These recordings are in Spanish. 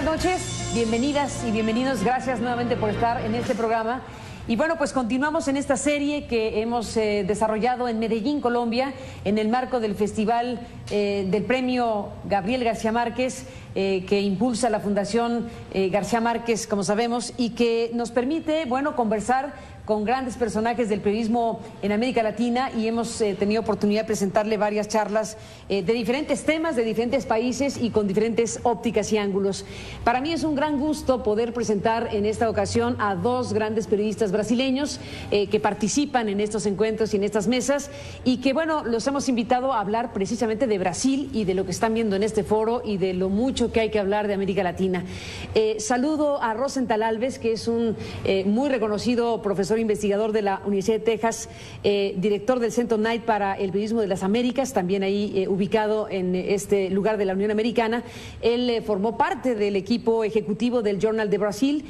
buenas noches, bienvenidas y bienvenidos, gracias nuevamente por estar en este programa. Y bueno, pues continuamos en esta serie que hemos desarrollado en Medellín, Colombia, en el marco del Festival del Premio Gabriel García Márquez, que impulsa la Fundación García Márquez, como sabemos, y que nos permite, bueno, conversar con grandes personajes del periodismo en América Latina, y hemos tenido oportunidad de presentarle varias charlas de diferentes temas, de diferentes países y con diferentes ópticas y ángulos. Para mí es un gran gusto poder presentar en esta ocasión a dos grandes periodistas brasileños que participan en estos encuentros y en estas mesas, y que, bueno, los hemos invitado a hablar precisamente de Brasil y de lo que están viendo en este foro y de lo mucho que hay que hablar de América Latina. Saludo a Rosenthal Alves, que es un muy reconocido profesor investigador de la Universidad de Texas, director del Centro Knight para el Periodismo de las Américas, también ahí ubicado en este lugar de la Unión Americana. Él formó parte del equipo ejecutivo del Journal de Brasil,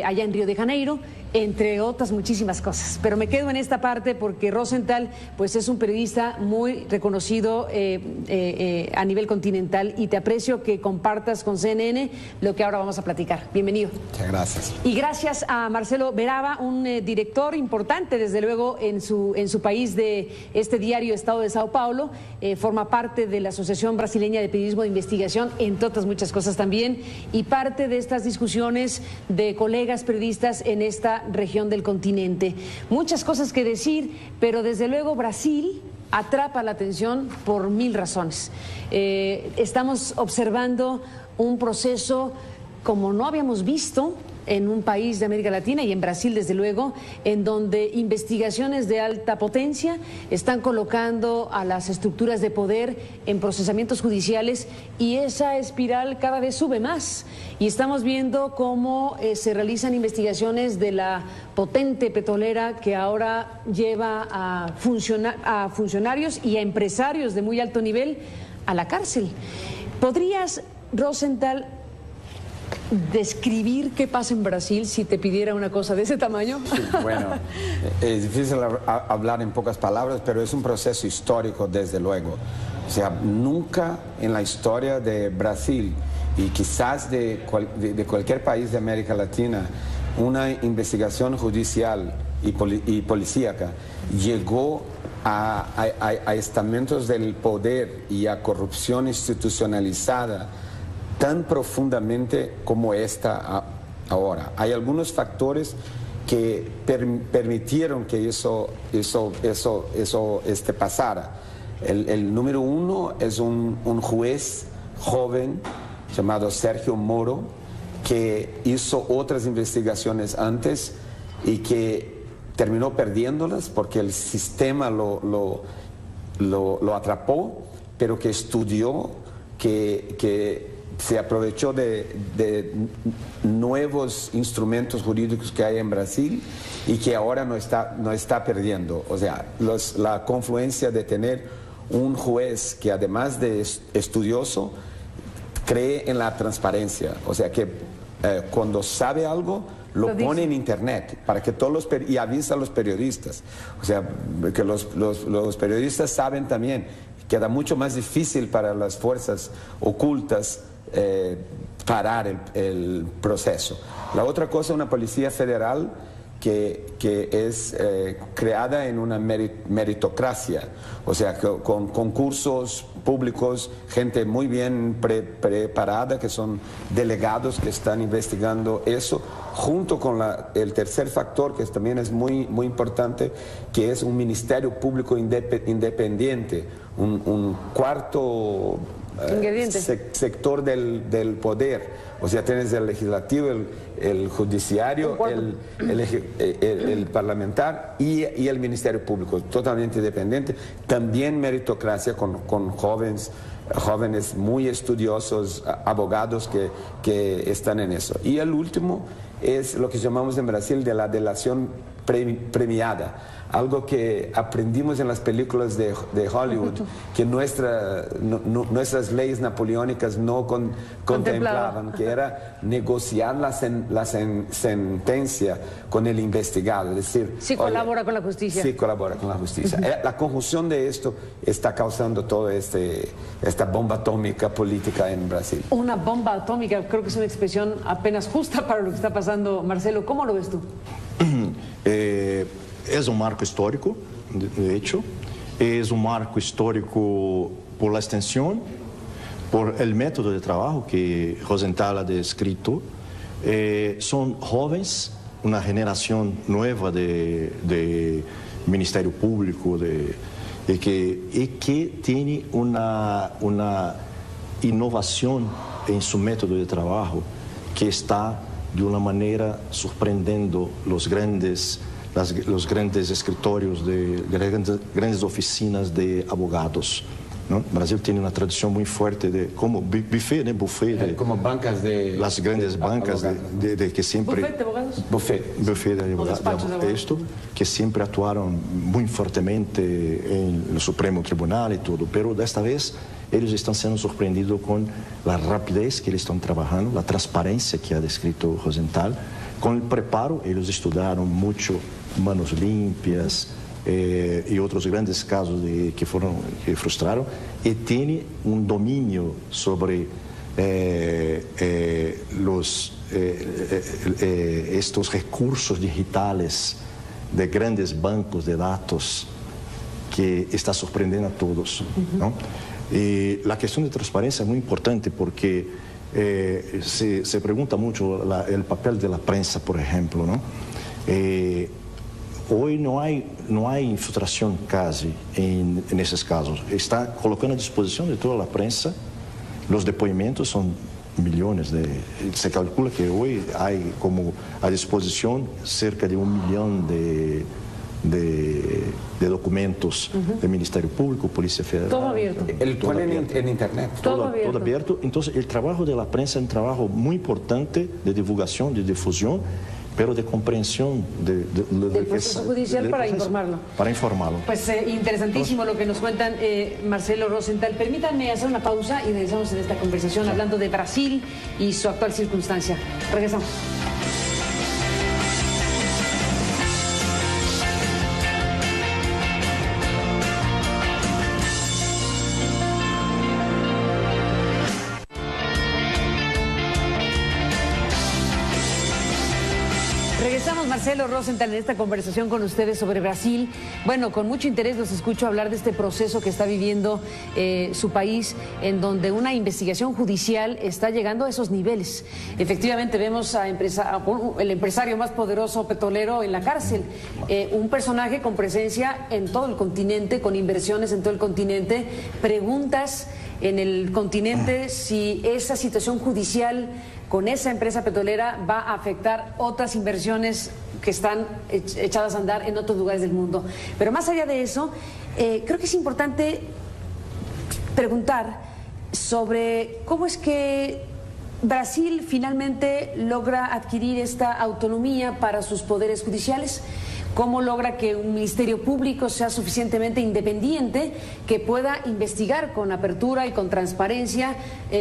allá en Río de Janeiro, entre otras muchísimas cosas. Pero me quedo en esta parte porque Rosenthal, pues, es un periodista muy reconocido a nivel continental, y te aprecio que compartas con CNN lo que ahora vamos a platicar. Bienvenido. Muchas gracias. Y gracias a Marcelo Beraba, un director importante, desde luego, en su país, de este diario Estado de Sao Paulo. Forma parte de la Asociación Brasileña de Periodismo de Investigación, entre otras muchas cosas también, y parte de estas discusiones de colegas periodistas en esta región del continente. Muchas cosas que decir, pero desde luego Brasil atrapa la atención por mil razones. Estamos observando un proceso como no habíamos visto en un país de América Latina, y en Brasil desde luego, en donde investigaciones de alta potencia están colocando a las estructuras de poder en procesamientos judiciales, y esa espiral cada vez sube más, y estamos viendo cómo se realizan investigaciones de la potente petrolera, que ahora lleva a funcionarios y a empresarios de muy alto nivel a la cárcel. ¿Podrías, Rosenthal, describir qué pasa en Brasil si te pidiera una cosa de ese tamaño? Sí, bueno, es difícil hablar en pocas palabras, pero es un proceso histórico, desde luego. O sea, nunca en la historia de Brasil, y quizás de cualquier país de América Latina, una investigación judicial y policíaca llegó a estamentos del poder y a corrupción institucionalizada tan profundamente como esta ahora. Hay algunos factores que permitieron que eso pasara. El número uno es un juez joven llamado Sergio Moro, que hizo otras investigaciones antes y que terminó perdiéndolas porque el sistema lo atrapó, pero que estudió, que se aprovechó de nuevos instrumentos jurídicos que hay en Brasil, y que ahora no está perdiendo. O sea, la confluencia de tener un juez que, además de estudioso, cree en la transparencia. O sea, que cuando sabe algo, lo pone en internet para que todos y avisa a los periodistas. O sea, que los periodistas saben también que queda mucho más difícil para las fuerzas ocultas parar el proceso. La otra cosa, una policía federal que es creada en una meritocracia, o sea, con concursos públicos, gente muy bien preparada, que son delegados que están investigando eso, junto con el tercer factor, que también es muy importante, que es un ministerio público independiente, un cuarto sector del poder. O sea, tienes el legislativo, el judiciario, el parlamentar y el ministerio público, totalmente independiente. También meritocracia con jóvenes muy estudiosos, abogados que están en eso. Y el último es lo que llamamos en Brasil de la delación premiada. Algo que aprendimos en las películas de Hollywood, que nuestras leyes napoleónicas no contemplaban, que era negociar la sentencia con el investigado. Es decir, sí colabora con la justicia. Sí colabora con la justicia. La conjunción de esto está causando toda esta bomba atómica política en Brasil. Una bomba atómica, creo que es una expresión apenas justa para lo que está pasando. Marcelo, ¿cómo lo ves tú? Es un marco histórico, de hecho, es un marco histórico por la extensión, por el método de trabajo que Rosenthal ha descrito. Son jóvenes, una generación nueva de Ministerio Público y que tiene una innovación en su método de trabajo que está de una manera sorprendiendo los grandes escritorios de grandes oficinas de abogados, ¿no? Brasil tiene una tradición muy fuerte de como buffet, ¿no? Buffet como bancas de las grandes bancas de que siempre buffet de abogados, buffet de abogados, esto que siempre actuaron muy fuertemente en el Supremo Tribunal y todo, pero de esta vez ellos están siendo sorprendidos con la rapidez que ellos están trabajando, la transparencia que ha descrito Rosenthal, con el preparo. Ellos estudiaron mucho Manos Limpias y otros grandes casos que frustraron, y tiene un dominio sobre estos recursos digitales de grandes bancos de datos que está sorprendiendo a todos, ¿no? Y la cuestión de transparencia es muy importante porque se pregunta mucho el papel de la prensa, por ejemplo, ¿no? Hoy no hay infiltración casi en esos casos. Está colocando a disposición de toda la prensa. Los depoimentos son millones se calcula que hoy hay como a disposición cerca de 1 millón de documentos del Ministerio Público, Policía Federal. Todo abierto. En Internet. Todo abierto. Entonces, el trabajo de la prensa es un trabajo muy importante de divulgación, de difusión, pero de comprensión del proceso judicial para informarlo. Para informarlo. Pues interesantísimo lo que nos cuentan Marcelo Rosenthal. Permítanme hacer una pausa y regresamos en esta conversación hablando de Brasil y su actual circunstancia. Regresamos. Regresamos, Marcelo Rosenthal, en esta conversación con ustedes sobre Brasil. Bueno, con mucho interés los escucho hablar de este proceso que está viviendo su país, en donde una investigación judicial está llegando a esos niveles. Efectivamente, vemos a el empresario más poderoso petrolero en la cárcel, un personaje con presencia en todo el continente, con inversiones en todo el continente, preguntas en el continente si esa situación judicial con esa empresa petrolera va a afectar otras inversiones que están echadas a andar en otros lugares del mundo. Pero más allá de eso, creo que es importante preguntar sobre cómo es que Brasil finalmente logra adquirir esta autonomía para sus poderes judiciales. ¿Cómo logra que un ministerio público sea suficientemente independiente que pueda investigar con apertura y con transparencia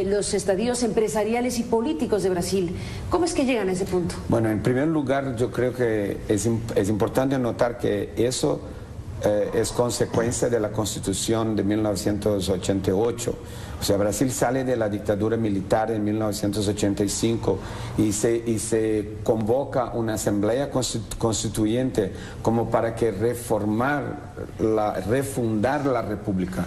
los estadios empresariales y políticos de Brasil? ¿Cómo es que llegan a ese punto? Bueno, en primer lugar, yo creo que es importante notar que eso es consecuencia de la Constitución de 1988. O sea, Brasil sale de la dictadura militar en 1985 y se convoca una asamblea constituyente como para que refundar la república.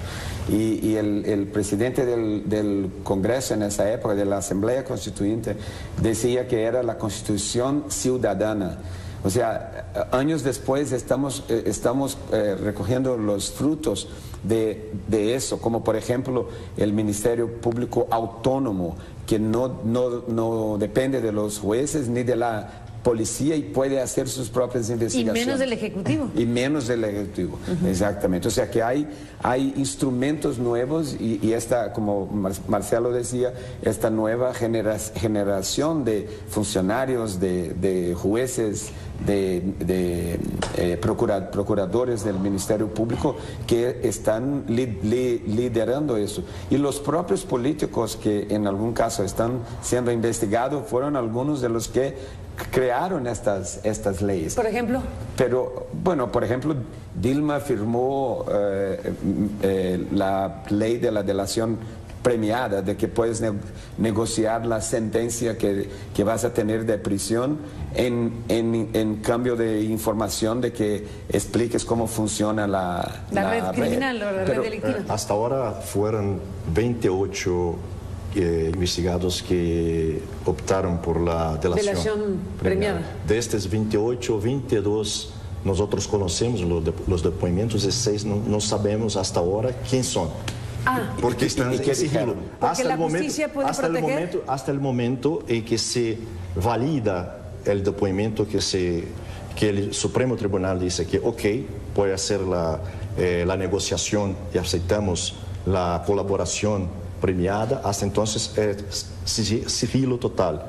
Y el presidente del Congreso en esa época, de la asamblea constituyente, decía que era la constitución ciudadana. O sea, años después estamos recogiendo los frutos de eso, como por ejemplo el Ministerio Público Autónomo, que no depende de los jueces ni de la policía y puede hacer sus propias investigaciones. Y menos del Ejecutivo. Y menos del Ejecutivo, exactamente. O sea que hay instrumentos nuevos y esta, como Marcelo decía, esta nueva generación de funcionarios, de jueces, de procuradores del Ministerio Público que están liderando eso. Y los propios políticos que en algún caso están siendo investigados fueron algunos de los que crearon estas leyes. ¿Por ejemplo? Pero, bueno, por ejemplo, Dilma firmó la ley de la delación premiada, de que puedes negociar la sentencia que vas a tener de prisión en cambio de información de que expliques cómo funciona la red criminal, la red delictiva. Hasta ahora fueron 28 investigados que optaron por la delación premiada. De estos 28, 22 nosotros conocemos los depoimentos y 6 no sabemos hasta ahora quién son. Porque están en sigilo. Porque la justicia puede proteger. Hasta el momento en que se valida el depoimento que el Supremo Tribunal dice que puede hacer la negociación y aceptamos la colaboración premiada, hasta entonces es sigilo total.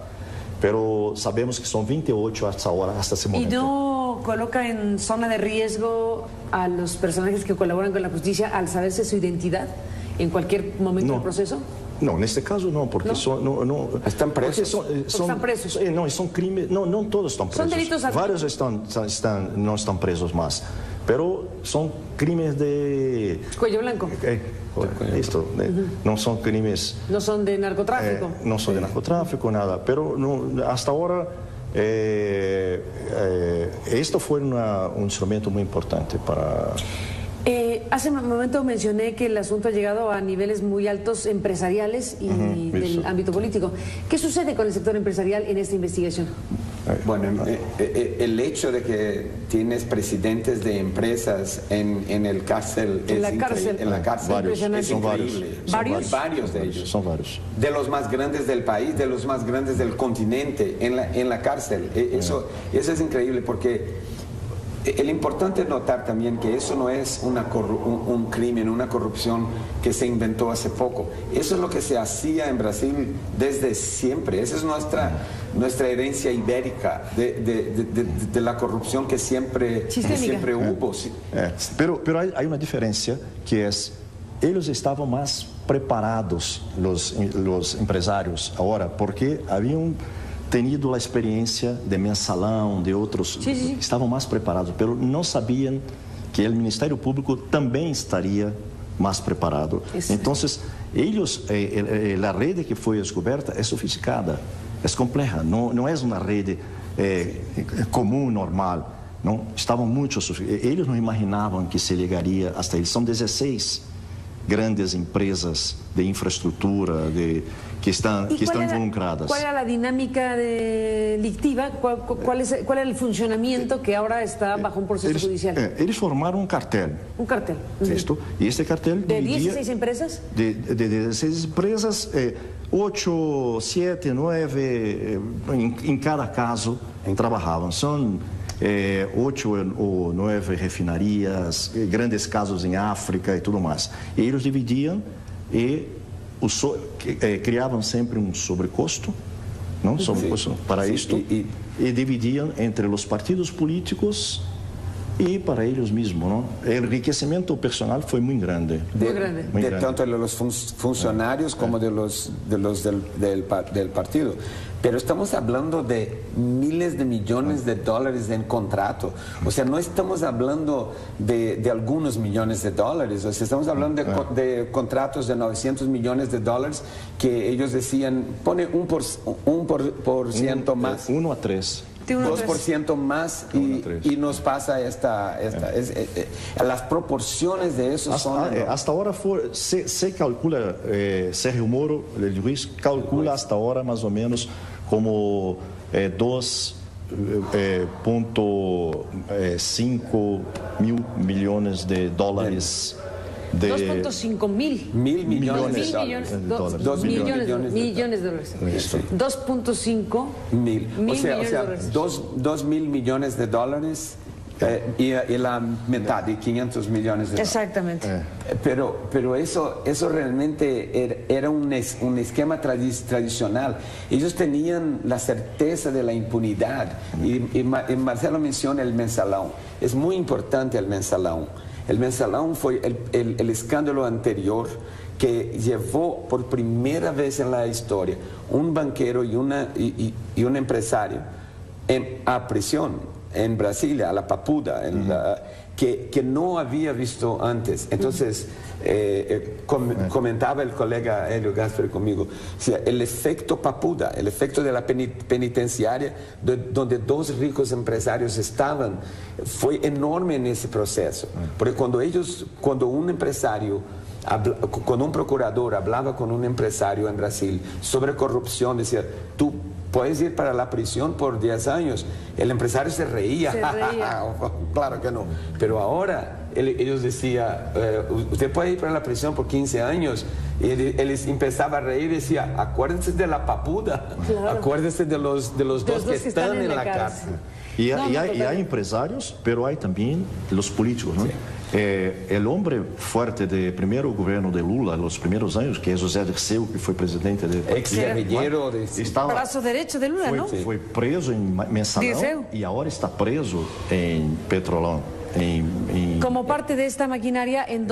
Pero sabemos que son 28 hasta ahora, hasta ese momento. ¿Y no coloca en zona de riesgo a los personajes que colaboran con la justicia al saberse su identidad en cualquier momento del proceso? No, en este caso no, porque están presos. Están presos. No, son crímenes, no todos están presos. Son delitos. Varios no están presos más, pero son crímenes de... Cuello blanco. Esto, no son crímenes... No son de narcotráfico. No son de narcotráfico, nada, pero hasta ahora esto fue un instrumento muy importante para... Hace un momento mencioné que el asunto ha llegado a niveles muy altos empresariales y del ámbito político. ¿Qué sucede con el sector empresarial en esta investigación? Bueno, el hecho de que tienes presidentes de empresas en el cárcel en la cárcel es increíble. Varios de ellos. Son varios. De los más grandes del país, de los más grandes del continente, en la cárcel. Eso es increíble porque... El importante es notar también que eso no es un crimen, una corrupción que se inventó hace poco. Eso es lo que se hacía en Brasil desde siempre. Esa es nuestra herencia ibérica de la corrupción que siempre hubo. Sí. Pero hay una diferencia que es, ellos estaban más preparados, los empresarios, ahora, porque habían tenido la experiencia de Mensalão, de otros, estaban más preparados, pero no sabían que el Ministerio Público también estaría más preparado. Entonces, ellos, la red que fue descubierta es sofisticada, es compleja, no es una red común, normal, ¿no? Estaban ellos no imaginaban que se llegaría hasta ahí. Son 16 grandes empresas de infraestructura que están involucradas. ¿Cuál era la dinámica delictiva? ¿Cuál era el funcionamiento que ahora está bajo un proceso judicial? Ellos formaron un cartel. Un cartel. ¿Listo? Y este cartel ¿De 16 empresas? De 16 empresas, 8, 7, 9, en cada caso trabajaban. Son 8 o 9 refinarias, grandes casos en África y todo más. Y ellos dividían y criaban siempre un sobrecosto, ¿no? Sobrecosto para esto, y dividían entre los partidos políticos y para ellos mismos, ¿no? El enriquecimiento personal fue muy grande. Tanto de los funcionarios como de los del partido. Pero estamos hablando de miles de millones de dólares en contrato. O sea, no estamos hablando de algunos millones de dólares. O sea, estamos hablando de contratos de 900 millones de dólares que ellos decían, pone 1% más. 1 a 3. 2% más y nos pasa las proporciones de eso hasta ahora se calcula, Sergio Moro, el juez, calcula hasta ahora más o menos como 2.5 mil millones de dólares 2.5 mil. Mil millones de dólares. 2 millones de dólares. 2.5 mil. O sea, millones de dólares. 2 mil millones de dólares y la mitad de 500 millones de dólares. Exactamente. Pero eso realmente era un esquema tradicional. Ellos tenían la certeza de la impunidad. Y Marcelo menciona el mensalón. Es muy importante el mensalón. El mensalón fue el escándalo anterior que llevó por primera vez en la historia un banquero y un empresario a prisión en Brasilia, a la Papuda, que no había visto antes. Entonces, comentaba el colega Hélio Gaspari conmigo, o sea, el efecto Papuda, el efecto de la penitenciaria, donde dos ricos empresarios estaban, fue enorme en ese proceso. Porque cuando un empresario, cuando un procurador hablaba con un empresario en Brasil sobre corrupción, decía, tú puedes ir para la prisión por 10 años. El empresario se reía. Claro que no. Pero ahora ellos decían, usted puede ir para la prisión por 15 años. Y él empezaba a reír y decía, acuérdense de la Papuda. Claro. Acuérdense de los dos que están en la cárcel. Y hay empresarios, pero hay también los políticos, ¿no? Sí. El hombre fuerte del primer gobierno de Lula, los primeros años, que es José Dirceu, que fue presidente del ex-guerrillero brazo derecho de Lula, ¿no? Fue preso en Mensalão y ahora está preso en Petrolão. Como parte de esta maquinaria, ¿en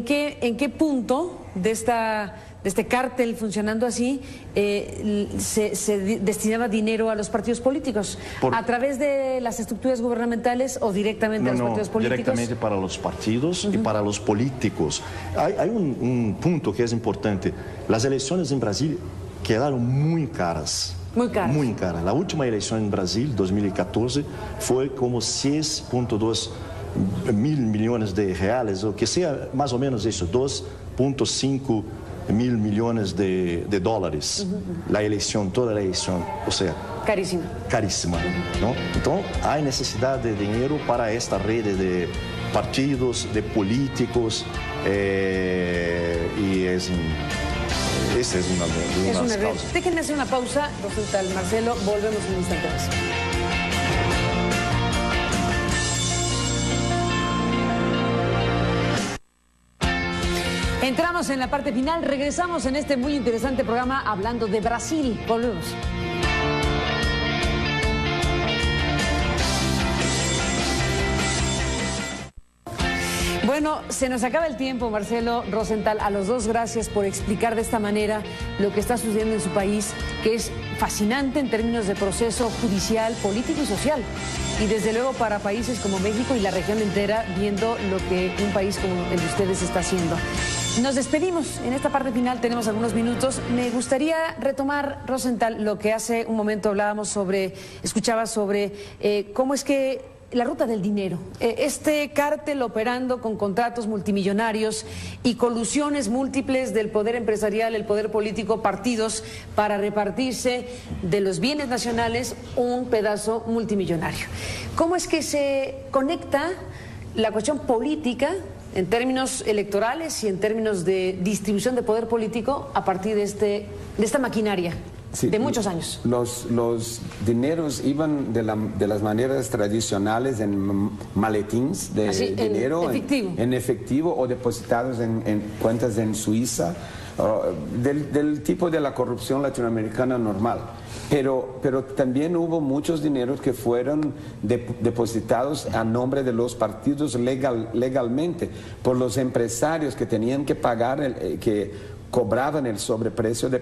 qué punto de este cártel funcionando así se destinaba dinero a los partidos políticos? ¿A través de las estructuras gubernamentales o directamente a los partidos políticos? Directamente para los partidos y para los políticos. Hay un punto que es importante. Las elecciones en Brasil quedaron muy caras. Muy caras. Muy caras. La última elección en Brasil, 2014, fue como 6.2 mil millones de reales, o que sea más o menos eso, 2.5 mil millones de dólares. La elección, toda la elección, o sea... Carísima. Carísima, ¿no? Entonces, hay necesidad de dinero para esta red de partidos, de políticos, y esa es una de las causas. Déjenme hacer una pausa, Rosenthal, Marcelo, volvemos en un instante más. Entramos en la parte final, regresamos en este muy interesante programa hablando de Brasil. Volvemos. Bueno, se nos acaba el tiempo, Marcelo, Rosenthal. A los dos, gracias por explicar de esta manera lo que está sucediendo en su país, que es fascinante en términos de proceso judicial, político y social. Y desde luego para países como México y la región entera, viendo lo que un país como el de ustedes está haciendo. Nos despedimos. En esta parte final tenemos algunos minutos. Me gustaría retomar, Rosenthal, lo que hace un momento escuchaba sobre cómo es que la ruta del dinero, este cártel operando con contratos multimillonarios y colusiones múltiples del poder empresarial, el poder político, partidos, para repartirse de los bienes nacionales un pedazo multimillonario. ¿Cómo es que se conecta la cuestión política en términos electorales y en términos de distribución de poder político a partir de esta maquinaria? Sí, de muchos años. Los dineros iban de las maneras tradicionales en maletines de dinero, en efectivo o depositados en cuentas en Suiza, del tipo de la corrupción latinoamericana normal. Pero también hubo muchos dineros que fueron depositados a nombre de los partidos legalmente, por los empresarios que tenían que pagar, que cobraban el sobreprecio de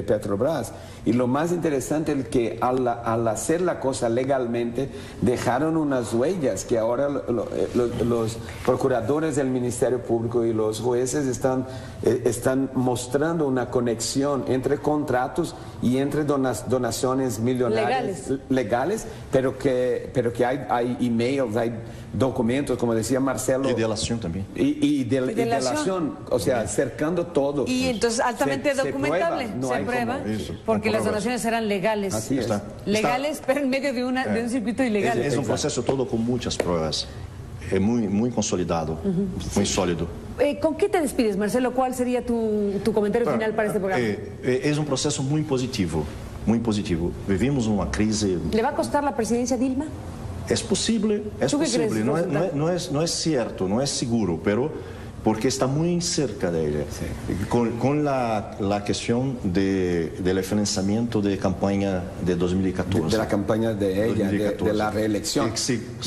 Petrobras. Y lo más interesante es que al hacer la cosa legalmente dejaron unas huellas que ahora los procuradores del Ministerio Público y los jueces están mostrando una conexión entre contratos y entre donaciones millonarias legales, pero que hay emails, hay documentos, como decía Marcelo. Y delación también. Y delación, o sea, cercando todo. Y entonces altamente documentable, se prueba, porque las donaciones eran legales. Así es. Legales, pero en medio de un circuito ilegal. Es un proceso todo con muchas pruebas. muy consolidado, muy sólido. ¿Con qué te despides, Marcelo? ¿Cuál sería tu comentario final para este programa? Es un proceso muy positivo, muy positivo. Vivimos una crisis. ¿Le va a costar la presidencia a Dilma? Es posible, no es cierto, no es seguro, pero porque está muy cerca de ella, sí. Con la cuestión del financiamiento de campaña de 2014. De la campaña de ella, de la reelección.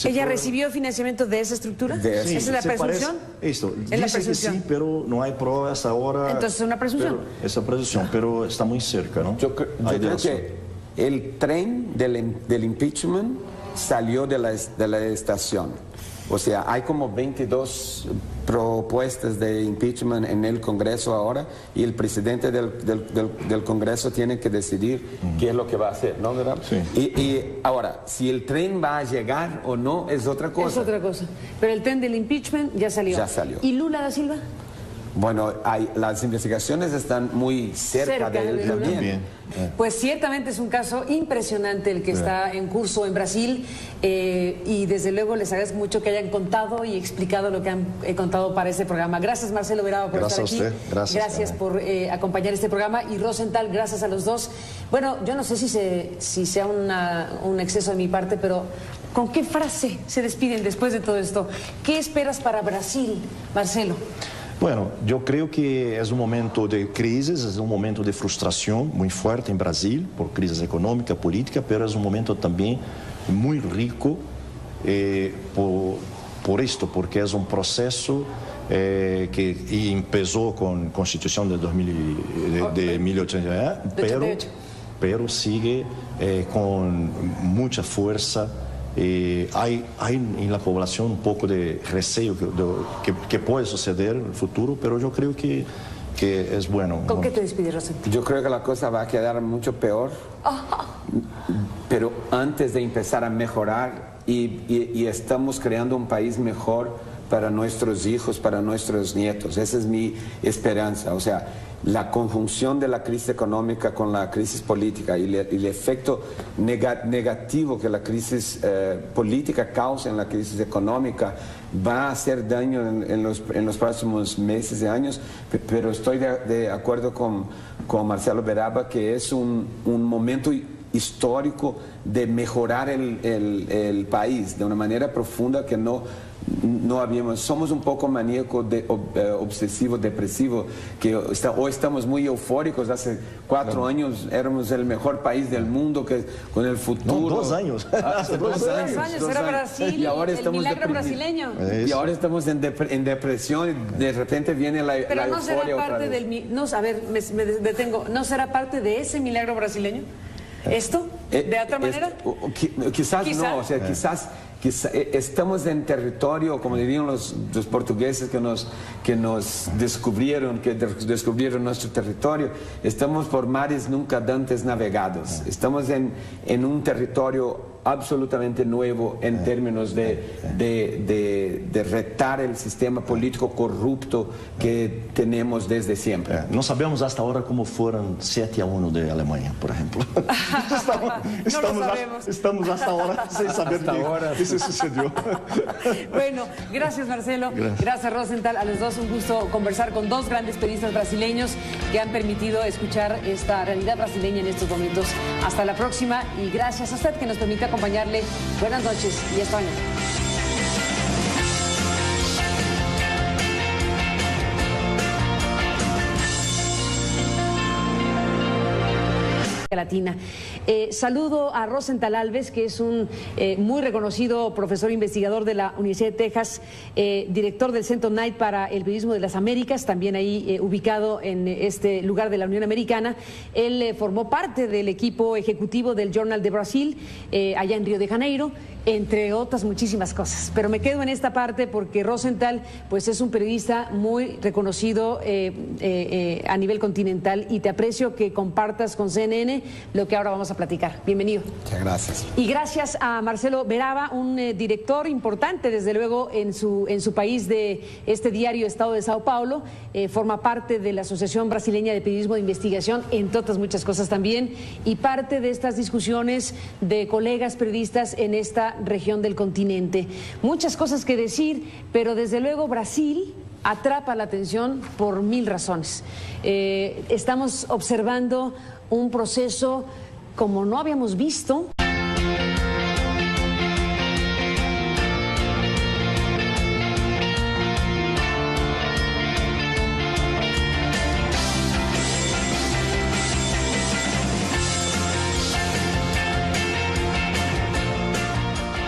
¿Ella recibió financiamiento de esa estructura? Sí, ¿Esa es la presunción? Esto, ¿Es la dice presunción? que sí, pero no hay pruebas ahora. Entonces es una presunción. Esa presunción, pero está muy cerca, ¿no? Yo creo que el tren del impeachment salió de la estación. O sea, hay como 22 propuestas de impeachment en el Congreso ahora y el presidente del Congreso tiene que decidir qué es lo que va a hacer, ¿no? ¿Verdad? Sí. Y ahora, si el tren va a llegar o no es otra cosa. Es otra cosa. Pero el tren del impeachment ya salió. Ya salió. ¿Y Lula da Silva? Bueno, las investigaciones están muy cerca de él también. Pues ciertamente es un caso impresionante el que está en curso en Brasil y desde luego les agradezco mucho que hayan contado y explicado lo que han contado para este programa. Gracias, Marcelo Beraba, por estar aquí. Gracias por acompañar este programa, y Rosenthal, gracias a los dos. Bueno, yo no sé si sea un exceso de mi parte, pero ¿con qué frase se despiden después de todo esto? ¿Qué esperas para Brasil, Marcelo? Bueno, yo creo que es un momento de crisis, es un momento de frustración muy fuerte en Brasil, por crisis económica, política, pero es un momento también muy rico por esto, porque es un proceso que empezó con la Constitución de 1888, pero sigue con mucha fuerza. Hay en la población un poco de recelo que puede suceder en el futuro, pero yo creo que es bueno. ¿Con qué te despides, Rosy? Yo creo que la cosa va a quedar mucho peor, pero antes de empezar a mejorar y estamos creando un país mejor para nuestros hijos, para nuestros nietos. Esa es mi esperanza. O sea, la conjunción de la crisis económica con la crisis política y el efecto negativo que la crisis política causa en la crisis económica va a hacer daño en los próximos meses y años, pero estoy de acuerdo con Marcelo Beraba que es un momento histórico de mejorar el país de una manera profunda que no habíamos. Somos un poco maníacos, obsesivos, depresivos, que hoy estamos muy eufóricos. Hace 4 años éramos el mejor país del mundo, que con el futuro. No, 2 años. Hace 2 años era Brasil, y ahora estamos el milagro brasileño. Y ahora estamos en depresión y de repente viene la Pero no euforia será parte a ver, me detengo. ¿No será parte de ese milagro brasileño? ¿Esto? ¿De otra manera? Quizás no, o sea, quizás estamos en territorio, como dirían los portugueses que nos descubrieron, nuestro territorio. Estamos por mares nunca antes navegados. Estamos en un territorio absolutamente nuevo en términos de retar el sistema político corrupto que tenemos desde siempre. No sabemos hasta ahora cómo fueron 7-1 de Alemania, por ejemplo. Estamos hasta ahora sin saber qué se sucedió. Bueno, gracias, Marcelo. Gracias, Rosenthal. A los dos un gusto conversar con 2 grandes periodistas brasileños que han permitido escuchar esta realidad brasileña en estos momentos. Hasta la próxima, y gracias a usted que nos permite acompañarle. Buenas noches y hasta mañana. Latina. Saludo a Rosenthal Alves, que es un muy reconocido profesor investigador de la Universidad de Texas, director del Centro Knight para el Periodismo de las Américas, también ahí ubicado en este lugar de la Unión Americana. Él formó parte del equipo ejecutivo del Journal de Brasil, allá en Río de Janeiro, entre otras muchísimas cosas. Pero me quedo en esta parte porque Rosenthal pues es un periodista muy reconocido a nivel continental, y te aprecio que compartas con CNN lo que ahora vamos a a platicar. Bienvenido. Muchas gracias. Y gracias a Marcelo Veraba, un director importante, desde luego, en su país, de este diario Estado de Sao Paulo. Forma parte de la Asociación Brasileña de Periodismo de Investigación, entre otras muchas cosas también, y parte de estas discusiones de colegas periodistas en esta región del continente. Muchas cosas que decir, pero desde luego Brasil atrapa la atención por mil razones. Estamos observando un proceso como no habíamos visto.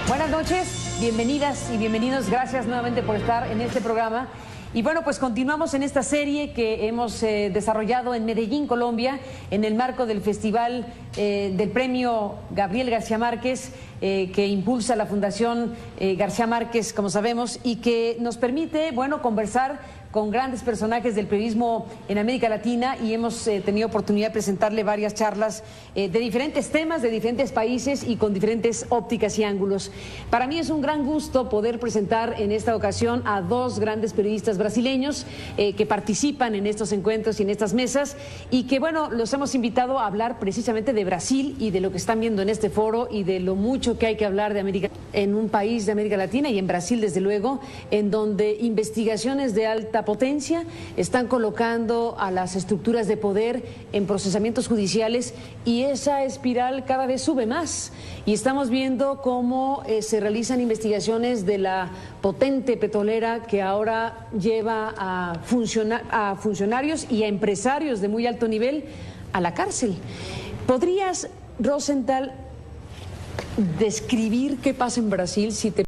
Buenas noches, bienvenidas y bienvenidos. Gracias nuevamente por estar en este programa. Y bueno, pues continuamos en esta serie que hemos desarrollado en Medellín, Colombia, en el marco del Festival del Premio Gabriel García Márquez, que impulsa la Fundación García Márquez, como sabemos, y que nos permite, bueno, conversar con grandes personajes del periodismo en América Latina, y hemos tenido oportunidad de presentarle varias charlas de diferentes temas, de diferentes países y con diferentes ópticas y ángulos. Para mí es un gran gusto poder presentar en esta ocasión a dos grandes periodistas brasileños que participan en estos encuentros y en estas mesas, y que, bueno, los hemos invitado a hablar precisamente de Brasil y de lo que están viendo en este foro y de lo mucho que hay que hablar de América, en un país de América Latina y en Brasil, desde luego, en donde investigaciones de alta potencia están colocando a las estructuras de poder en procesamientos judiciales, y esa espiral cada vez sube más, y estamos viendo cómo se realizan investigaciones de la potente petrolera que ahora lleva a funcionarios y a empresarios de muy alto nivel a la cárcel. ¿Podrías, Rosenthal, describir qué pasa en Brasil, si te